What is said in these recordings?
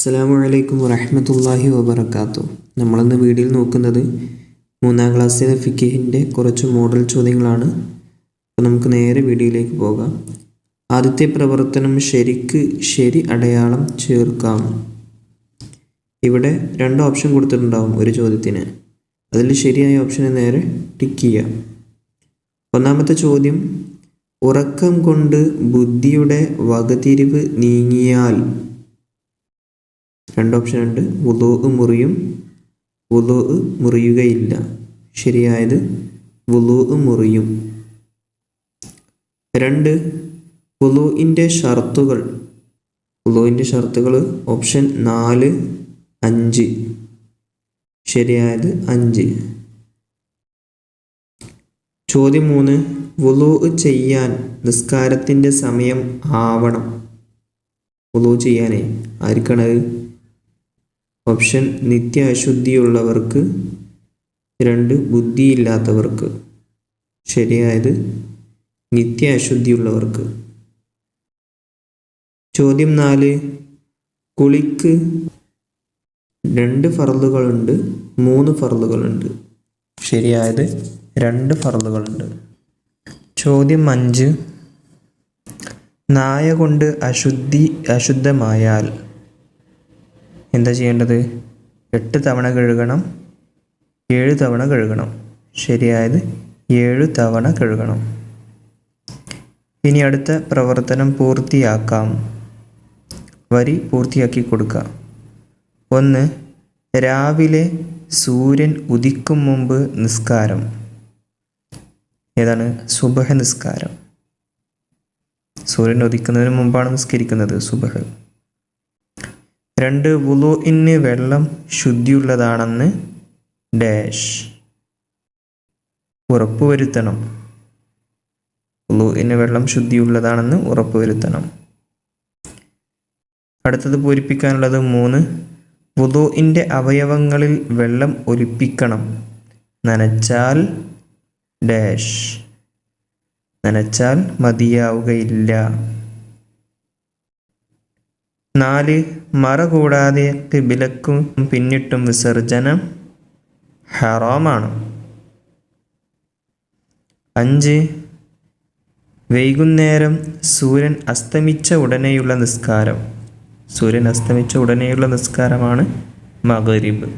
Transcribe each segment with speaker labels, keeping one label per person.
Speaker 1: അസ്സലാമു അലൈക്കും വറഹ്മത്തുള്ളാഹി വബറകാതുഹു. നമ്മളിന്ന് വീഡിയോയിൽ നോക്കുന്നത് 3-ാം ക്ലാസ്സിലെ ഫിഖിഹിൻ്റെ കുറച്ച് മോഡൽ ചോദ്യങ്ങളാണ്. അപ്പോൾ നമുക്ക് നേരെ വീഡിയോയിലേക്ക് പോകാം. ആദ്യത്തെ പ്രവർത്തനം ശരിക്ക് ശരി അടയാളം ചേർക്കാം. ഇവിടെ 2 ഓപ്ഷൻ കൊടുത്തിട്ടുണ്ടാവും ഒരു ചോദ്യത്തിന്. അതിൽ ശരിയായ ഓപ്ഷന് നേരെ ടിക്ക് ചെയ്യുക. ഒന്നാമത്തെ ചോദ്യം, ഉറക്കം കൊണ്ട് ബുദ്ധിയുടെ വകതിരിവ് നീങ്ങിയാൽ. 2 ഓപ്ഷൻ ഉണ്ട്. വുളൂ മുറിയും, വുളൂ മുറിയുകയില്ല. ശരിയായത് വുളൂ മുറിയും. 2, വുളൂഇൻ്റെ ഷർത്തുകൾ. വുളൂഇൻ്റെ ഷർത്തുകൾ ഓപ്ഷൻ 4, 5. ശരിയായത് 5. ചോദ്യം 3, വുളൂ ചെയ്യാൻ നിസ്കാരത്തിൻ്റെ സമയം ആവണം. വുളൂ ചെയ്യാനേ ആർക്കാണത്? ഓപ്ഷൻ നിത്യ അശുദ്ധിയുള്ളവർക്ക്, 2 ബുദ്ധിയില്ലാത്തവർക്ക്. ശരിയായത് നിത്യ അശുദ്ധിയുള്ളവർക്ക്. ചോദ്യം 4, കുളിക്ക് 2 ഫർളുകളുണ്ട്, 3 ഫർളുകളുണ്ട്. ശരിയായത് 2 ഫർളുകളുണ്ട്. ചോദ്യം 5, നായ കൊണ്ട് അശുദ്ധമായാൽ എന്താ ചെയ്യേണ്ടത്? 8 തവണ കഴുകണം, 7 തവണ കഴുകണം. ശരിയായത് 7 തവണ കഴുകണം. ഇനി അടുത്ത പ്രവർത്തനം പൂർത്തിയാക്കാം. വരി പൂർത്തിയാക്കി കൊടുക്കുക. 1, രാവിലെ സൂര്യൻ ഉദിക്കും മുമ്പ് നിസ്കാരം. ഏതാണ്? സുബഹ് നിസ്കാരം. സൂര്യൻ ഉദിക്കുന്നതിന് മുമ്പാണ് നിസ്കരിക്കുന്നത് സുബഹ്. 2, വുളൂഇന് വെള്ളം ശുദ്ധിയുള്ളതാണെന്ന് ഡാഷ് ഉറപ്പുവരുത്തണം. വുളൂഇന് വെള്ളം ശുദ്ധിയുള്ളതാണെന്ന് ഉറപ്പുവരുത്തണം. അടുത്തത് പൂരിപ്പിക്കാനുള്ളത് 3, വുളൂഇൻ്റെ അവയവങ്ങളിൽ വെള്ളം ഒലിപ്പിക്കണം. നനച്ചാൽ ഡാഷ് നനച്ചാൽ മതിയാവുകയില്ല. 4, മറ കൂടാതെ ഖിബിലക്കും പിന്നിട്ടും വിസർജനം ഹറാമാണ്. 5, വൈകുന്നേരം സൂര്യൻ അസ്തമിച്ച ഉടനെയുള്ള നിസ്കാരം. സൂര്യൻ അസ്തമിച്ച ഉടനെയുള്ള നിസ്കാരമാണ് മഗ്രിബ്.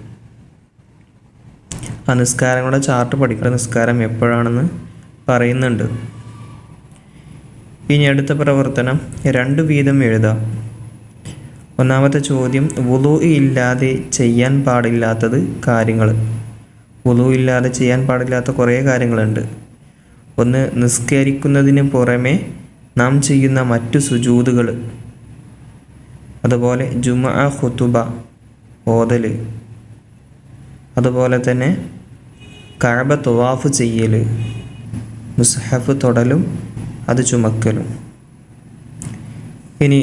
Speaker 1: ആ നിസ്കാരങ്ങളുടെ ചാർട്ട് പഠിക്കുന്ന നിസ്കാരം എപ്പോഴാണെന്ന് പറയുന്നുണ്ട്. ഇനി അടുത്ത പ്രവർത്തനം 2 വീതം എഴുതാം. ഒന്നാമത്തെ ചോദ്യം, വുളൂ ഇല്ലാതെ ചെയ്യാൻ പാടില്ലാത്തത് കാര്യങ്ങൾ. വുളൂ ഇല്ലാതെ ചെയ്യാൻ പാടില്ലാത്ത കുറേ കാര്യങ്ങളുണ്ട്. 1, നിസ്കരിക്കുന്നതിന് പുറമെ നാം ചെയ്യുന്ന മറ്റു സുജൂദുകൾ. അതുപോലെ ജുമുഅ ഖുതുബ ഓതൽ. അതുപോലെ തന്നെ കഅബ തവാഫ് ചെയ്യൽ, മുസ്ഹഫ് തൊടലും അത് ചുമക്കലും. ഇനി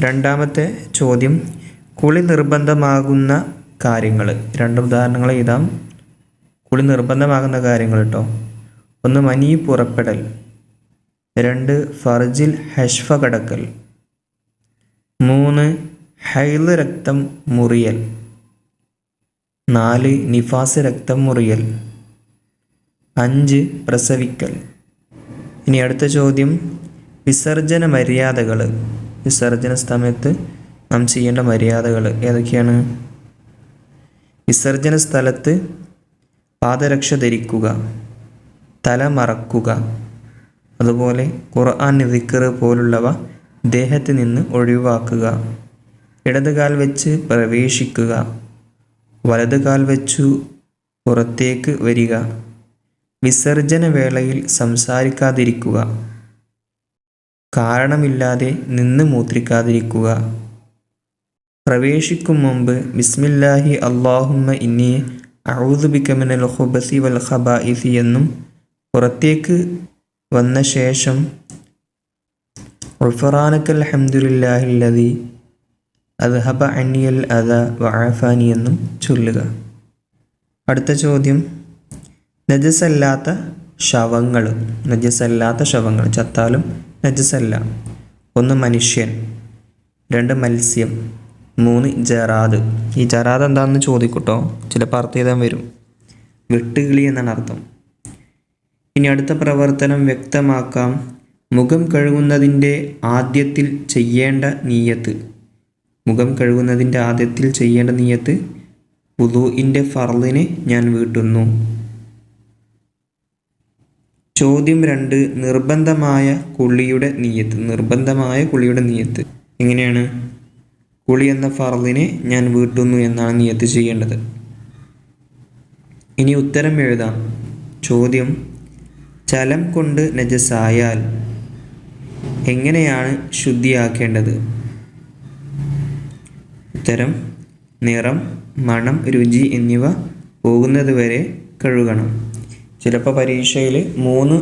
Speaker 1: രണ്ടാമത്തെ ചോദ്യം, കുളി നിർബന്ധമാകുന്ന കാര്യങ്ങൾ. 2 ഉദാഹരണങ്ങൾ എഴുതാം. കുളി നിർബന്ധമാകുന്ന കാര്യങ്ങൾ കേട്ടോ. 1, മനി പുറപ്പെടൽ. 2, ഫർജിൽ ഹഷ്ഫ കടക്കൽ. 3, ഹൈള് രക്തം മുറിയൽ. 4, നിഫാസ് രക്തം മുറിയൽ. 5, പ്രസവിക്കൽ. ഇനി അടുത്ത ചോദ്യം, വിസർജന മര്യാദകൾ. വിസർജന സമയത്ത് നാം ചെയ്യേണ്ട മര്യാദകൾ ഏതൊക്കെയാണ്? വിസർജന സ്ഥലത്ത് പാദരക്ഷ ധരിക്കുക, തല മറക്കുക. അതുപോലെ ഖുർആൻ ദിക്ർ പോലുള്ളവ ദേഹത്ത് നിന്ന് ഒഴിവാക്കുക. ഇടത് കാൽ വെച്ച് പ്രവേശിക്കുക, വലത് കാൽ വെച്ചു പുറത്തേക്ക് വരിക. വിസർജന വേളയിൽ സംസാരിക്കാതിരിക്കുക. കാരണമില്ലാതെ നിന്ന് മൂത്രിക്കാതിരിക്കുക. പ്രവേശിക്കും മുമ്പ് ബിസ്മില്ലാഹി അല്ലാഹുമ്മ ഇന്നി അഊദു ബിക മിനൽ ഖുബസി വൽ ഖബാഇസി എന്നും പുറത്തേക്ക് വന്ന ശേഷം ഗുഫ്റാനകൽ ഹംദുലില്ലാഹില്ലദി അദ്ഹബ അന്നിയൽ അദ വഅഫാനി എന്നും ചൊല്ലുക. അടുത്ത ചോദ്യം, നജസല്ലാത്ത ശവങ്ങൾ. നജസല്ലാത്ത ശവങ്ങൾ ചത്താലും നജസല്ല. 1, മനുഷ്യൻ. 2, മത്സ്യം. 3 ജറാദ്. ഈ ജറാദ് എന്താണെന്ന് ചോദിക്കൂട്ടോ, ചിലപ്പോൾ അർത്ഥം എഴുതാൻ വരും. വെട്ടുകിളി എന്നാണ് അർത്ഥം. ഇനി അടുത്ത പ്രവർത്തനം വ്യക്തമാക്കാം. മുഖം കഴുകുന്നതിൻ്റെ ആദ്യത്തിൽ ചെയ്യേണ്ട നിയ്യത്ത്. മുഖം കഴുകുന്നതിൻ്റെ ആദ്യത്തിൽ ചെയ്യേണ്ട നിയ്യത്ത് വുളൂഇൻ്റെ ഫർളിനെ ഞാൻ വീട്ടുന്നു. ചോദ്യം 2, നിർബന്ധമായ കുളിയുടെ നിയ്യത്ത്. നിർബന്ധമായ കുളിയുടെ നിയ്യത്ത് എങ്ങനെയാണ്? കുളി എന്ന ഫർളിനെ ഞാൻ വീട്ടുന്നു എന്നാണ് നിയ്യത്ത് ചെയ്യേണ്ടത്. ഇനി ഉത്തരം എഴുതാം. ചോദ്യം, ജലം കൊണ്ട് നജസായാൽ എങ്ങനെയാണ് ശുദ്ധിയാക്കേണ്ടത്? ഉത്തരം, നിറം, മണം, രുചി എന്നിവ പോകുന്നത് വരെ കഴുകണം. ചിലപ്പോൾ പരീക്ഷയിൽ 3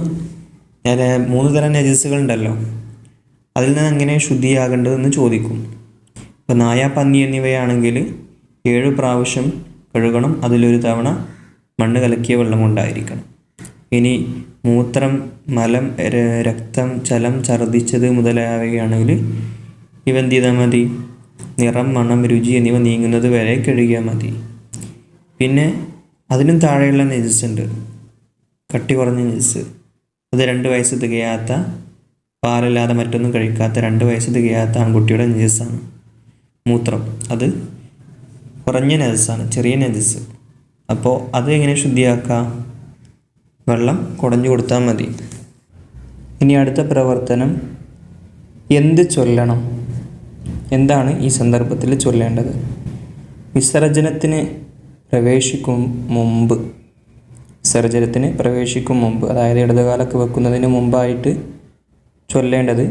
Speaker 1: തരം നജസുകളുണ്ടല്ലോ, അതിൽ നിന്ന് എങ്ങനെ ശുദ്ധിയാകേണ്ടതെന്ന് ചോദിക്കും. ഇപ്പോൾ നായ, പന്നി എന്നിവയാണെങ്കിൽ 7 പ്രാവശ്യം കഴുകണം. അതിലൊരു തവണ മണ്ണ് കലക്കിയ വെള്ളം കൊണ്ടായിരിക്കണം. ഇനി മൂത്രം, മലം, രക്തം, ചലം, ഛർദ്ദിച്ചത് മുതലായവയാണെങ്കിൽ ഇവ എന്ത് ചെയ്താൽ മതി? നിറം, മണം, രുചി എന്നിവ നീങ്ങുന്നത് വരെ കഴുകിയാൽ മതി. പിന്നെ അതിനും താഴെയുള്ള നജസ് ഉണ്ട്, കട്ടി കുറഞ്ഞ നജസ്. അത് 2 വയസ്സ് തികയാത്ത, പാലല്ലാതെ മറ്റൊന്നും കഴിക്കാത്ത 2 വയസ്സ് തികയാത്ത ആൺകുട്ടിയുടെ നജസ്സാണ് മൂത്രം. അത് കുറഞ്ഞ നജസ്സാണ്, ചെറിയ നജസ്. അപ്പോൾ അത് എങ്ങനെ ശുദ്ധിയാക്കാം? വെള്ളം കുടഞ്ഞു കൊടുത്താൽ മതി. ഇനി അടുത്ത പ്രവർത്തനം, എന്ത് ചൊല്ലണം? എന്താണ് ഈ സന്ദർഭത്തിൽ ചൊല്ലേണ്ടത്? വിസർജനത്തിന് പ്രവേശിക്കും മുമ്പ്, അതായത് ഇടതുകാലൊക്കെ വെക്കുന്നതിന് മുമ്പായിട്ട് ചൊല്ലേണ്ടത്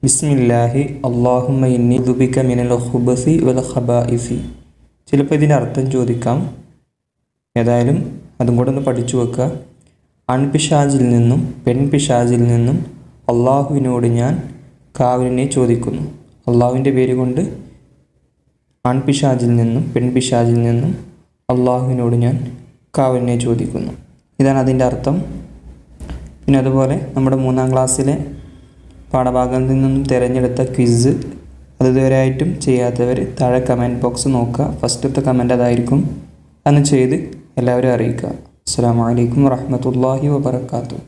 Speaker 1: ബിസ്മില്ലാഹി അല്ലാഹുമ്മ ഇന്നി ദുബിക മിനൽ ഖുബസി വൽ ഖബാഇസി. ചിലപ്പോൾ ഇതിൻ്റെ അർത്ഥം ചോദിക്കാം. ഏതായാലും അതും കൂടെ ഒന്ന് പഠിച്ചു വെക്കുക. ആൺപിശാചിൽ നിന്നും പെൺപിശാചിൽ നിന്നും അള്ളാഹുവിനോട് ഞാൻ കാവലിനെ ചോദിക്കുന്നു. അള്ളാഹുവിൻ്റെ പേര് കൊണ്ട് ആൺപിശാചിൽ നിന്നും പെൺപിശാചിൽ നിന്നും അള്ളാഹുവിനോട് ഞാൻ കാവലിനെ ചോദിക്കുന്നു. ഇതാണ് അതിൻ്റെ അർത്ഥം. പിന്നെ അതുപോലെ നമ്മുടെ 3-ാം ക്ലാസ്സിലെ പാഠഭാഗത്തിൽ നിന്നും തിരഞ്ഞെടുത്ത ക്വിസ് അത് ഇതുവരെയായിട്ടും ചെയ്യാത്തവർ താഴെ കമൻറ്റ് ബോക്സ് നോക്കുക. ഫസ്റ്റത്തെ കമൻറ്റ് അതായിരിക്കും. അന്ന് ചെയ്ത് എല്ലാവരും അറിയിക്കുക. അസ്സലാമു അലൈക്കും വറഹ്മത്തുള്ളാഹി വബറകാതുഹു.